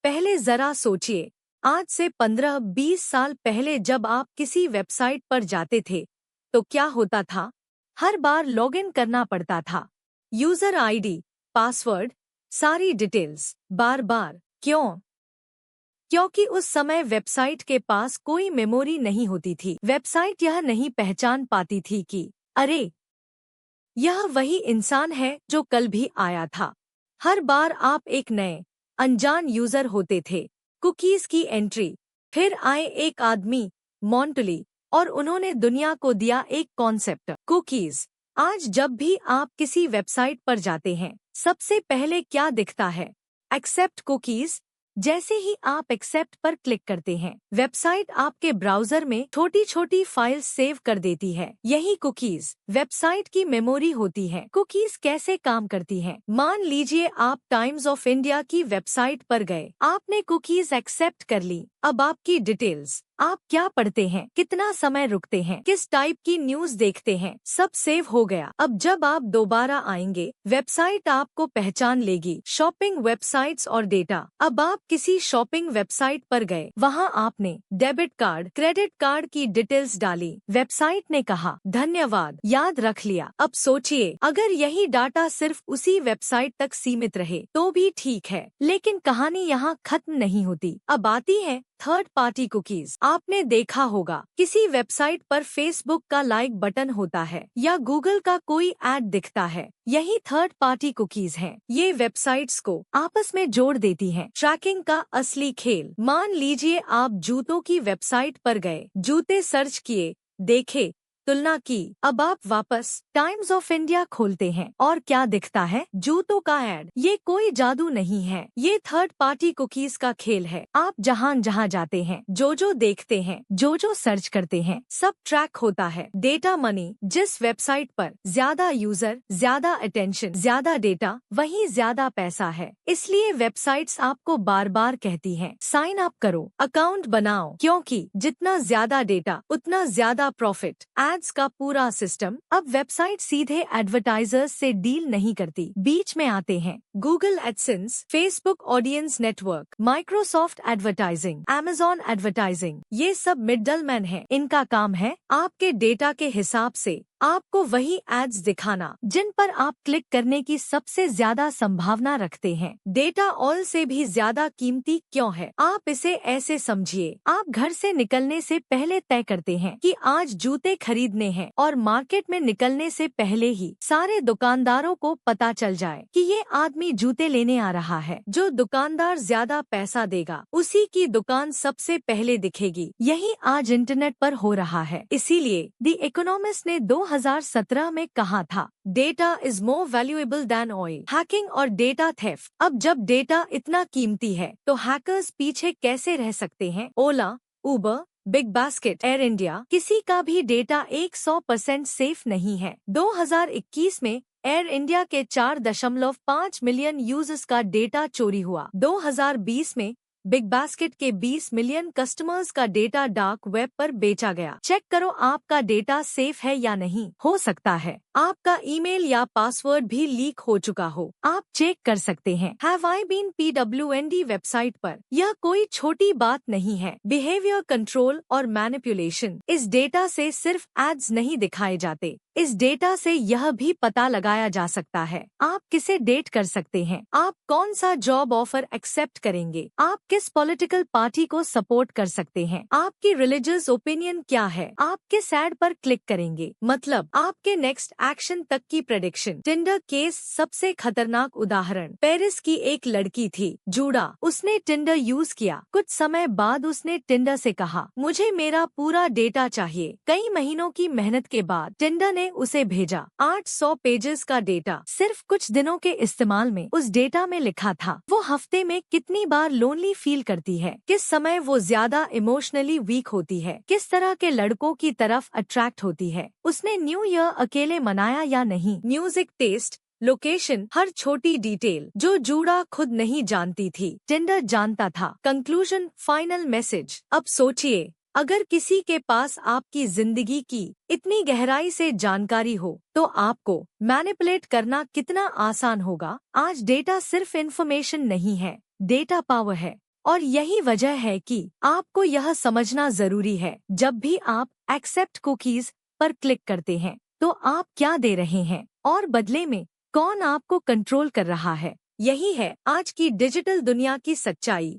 पहले जरा सोचिए, आज से 15-20 साल पहले जब आप किसी वेबसाइट पर जाते थे तो क्या होता था? हर बार लॉगिन करना पड़ता था। यूजर आईडी, पासवर्ड, सारी डिटेल्स बार बार। क्यों? क्योंकि उस समय वेबसाइट के पास कोई मेमोरी नहीं होती थी। वेबसाइट यह नहीं पहचान पाती थी कि अरे, यह वही इंसान है जो कल भी आया था। हर बार आप एक नए अनजान यूजर होते थे। कुकीज की एंट्री। फिर आए एक आदमी, मॉन्टली, और उन्होंने दुनिया को दिया एक कॉन्सेप्ट, कुकीज। आज जब भी आप किसी वेबसाइट पर जाते हैं, सबसे पहले क्या दिखता है? Accept cookies. जैसे ही आप एक्सेप्ट पर क्लिक करते हैं, वेबसाइट आपके ब्राउजर में छोटी छोटी फाइल्स सेव कर देती है। यही कुकीज वेबसाइट की मेमोरी होती है। कुकीज कैसे काम करती हैं? मान लीजिए आप टाइम्स ऑफ इंडिया की वेबसाइट पर गए, आपने कुकीज एक्सेप्ट कर ली। अब आपकी डिटेल्स, आप क्या पढ़ते हैं, कितना समय रुकते हैं, किस टाइप की न्यूज देखते हैं, सब सेव हो गया। अब जब आप दोबारा आएंगे, वेबसाइट आपको पहचान लेगी। शॉपिंग वेबसाइट्स और डेटा। अब आप किसी शॉपिंग वेबसाइट पर गए, वहां आपने डेबिट कार्ड, क्रेडिट कार्ड की डिटेल्स डाली। वेबसाइट ने कहा धन्यवाद, याद रख लिया। अब सोचिए, अगर यही डाटा सिर्फ उसी वेबसाइट तक सीमित रहे तो भी ठीक है, लेकिन कहानी यहाँ खत्म नहीं होती। अब आती है थर्ड पार्टी कुकीज। आपने देखा होगा, किसी वेबसाइट पर फेसबुक का लाइक बटन होता है या गूगल का कोई ऐड दिखता है। यही थर्ड पार्टी कुकीज हैं। ये वेबसाइट्स को आपस में जोड़ देती हैं। ट्रैकिंग का असली खेल। मान लीजिए आप जूतों की वेबसाइट पर गए, जूते सर्च किए, देखे, तुलना की। अब आप वापस टाइम्स ऑफ इंडिया खोलते हैं और क्या दिखता है? जूतों का ऐड। ये कोई जादू नहीं है, ये थर्ड पार्टी कुकीज का खेल है। आप जहाँ जहाँ जाते हैं, जो देखते हैं, जो सर्च करते हैं, सब ट्रैक होता है। Data money. जिस वेबसाइट पर ज्यादा यूजर, ज्यादा अटेंशन, ज्यादा डेटा, वहीं ज्यादा पैसा है। इसलिए वेबसाइट्स आपको बार बार कहती हैं, साइन अप करो, अकाउंट बनाओ, क्योंकि जितना ज्यादा डेटा उतना ज्यादा प्रॉफिट। एड्स का पूरा सिस्टम। अब वेबसाइट सीधे एडवर्टाइजर्स से डील नहीं करती, बीच में आते हैं Google AdSense, Facebook audience network, Microsoft advertising, Amazon advertising. ये सब मिडलमैन है। इनका काम है आपके डेटा के हिसाब से आपको वही एड्स दिखाना जिन पर आप क्लिक करने की सबसे ज्यादा संभावना रखते हैं। डेटा ऑयल से भी ज्यादा कीमती क्यों है? आप इसे ऐसे समझिए, आप घर से निकलने से पहले तय करते हैं कि आज जूते खरीदने हैं और मार्केट में निकलने से पहले ही सारे दुकानदारों को पता चल जाए कि ये आदमी जूते लेने आ रहा है। जो दुकानदार ज्यादा पैसा देगा, उसी की दुकान सबसे पहले दिखेगी। यही आज इंटरनेट पर हो रहा है। इसीलिए द इकोनॉमिस्ट ने 2017 में कहा था, data is more valuable than oil. Hacking और डेटा थेफ्ट। अब जब डेटा इतना कीमती है तो हैकर्स पीछे कैसे रह सकते हैं? ओला, उबर, बिग बास्केट, एयर इंडिया, किसी का भी डेटा 100% सेफ नहीं है। 2021 में एयर इंडिया के 4.5 मिलियन यूजर्स का डेटा चोरी हुआ। 2020 में बिग बास्केट के 20 मिलियन कस्टमर्स का डेटा डार्क वेब पर बेचा गया। चेक करो आपका डेटा सेफ है या नहीं। हो सकता है आपका ईमेल या पासवर्ड भी लीक हो चुका हो। आप चेक कर सकते हैं। Have I been PWND website पर। यह कोई छोटी बात नहीं है। बिहेवियर कंट्रोल और मैनिपुलेशन। इस डेटा से सिर्फ एड्स नहीं दिखाए जाते, इस डेटा से यह भी पता लगाया जा सकता है आप किसे डेट कर सकते हैं, आप कौन सा जॉब ऑफर एक्सेप्ट करेंगे, आप किस पॉलिटिकल पार्टी को सपोर्ट कर सकते हैं, आपकी रिलीजियस ओपिनियन क्या है, आप किस एड पर क्लिक करेंगे, मतलब आपके नेक्स्ट एक्शन तक की प्रेडिक्शन। टिंडर केस सबसे खतरनाक उदाहरण। पेरिस की एक लड़की थी, जूडा। उसने टिंडर यूज किया। कुछ समय बाद उसने टिंडर से कहा, मुझे मेरा पूरा डेटा चाहिए। कई महीनों की मेहनत के बाद टिंडर ने उसे भेजा 800 पेजेस का डेटा। सिर्फ कुछ दिनों के इस्तेमाल में उस डेटा में लिखा था वो हफ्ते में कितनी बार लोनली फील करती है, किस समय वो ज्यादा इमोशनली वीक होती है, किस तरह के लड़कों की तरफ अट्रैक्ट होती है, उसने न्यू ईयर अकेले मनाया या नहीं, म्यूजिक टेस्ट, लोकेशन, हर छोटी डिटेल जो जूडा खुद नहीं जानती थी, टिंडर जानता था। Conclusion, final message. अब सोचिए, अगर किसी के पास आपकी जिंदगी की इतनी गहराई से जानकारी हो तो आपको मैनिपुलेट करना कितना आसान होगा। आज डेटा सिर्फ इंफॉर्मेशन नहीं है, डेटा पावर है। और यही वजह है कि आपको यह समझना जरूरी है, जब भी आप एक्सेप्ट कुकीज पर क्लिक करते हैं तो आप क्या दे रहे हैं और बदले में कौन आपको कंट्रोल कर रहा है। यही है आज की डिजिटल दुनिया की सच्चाई।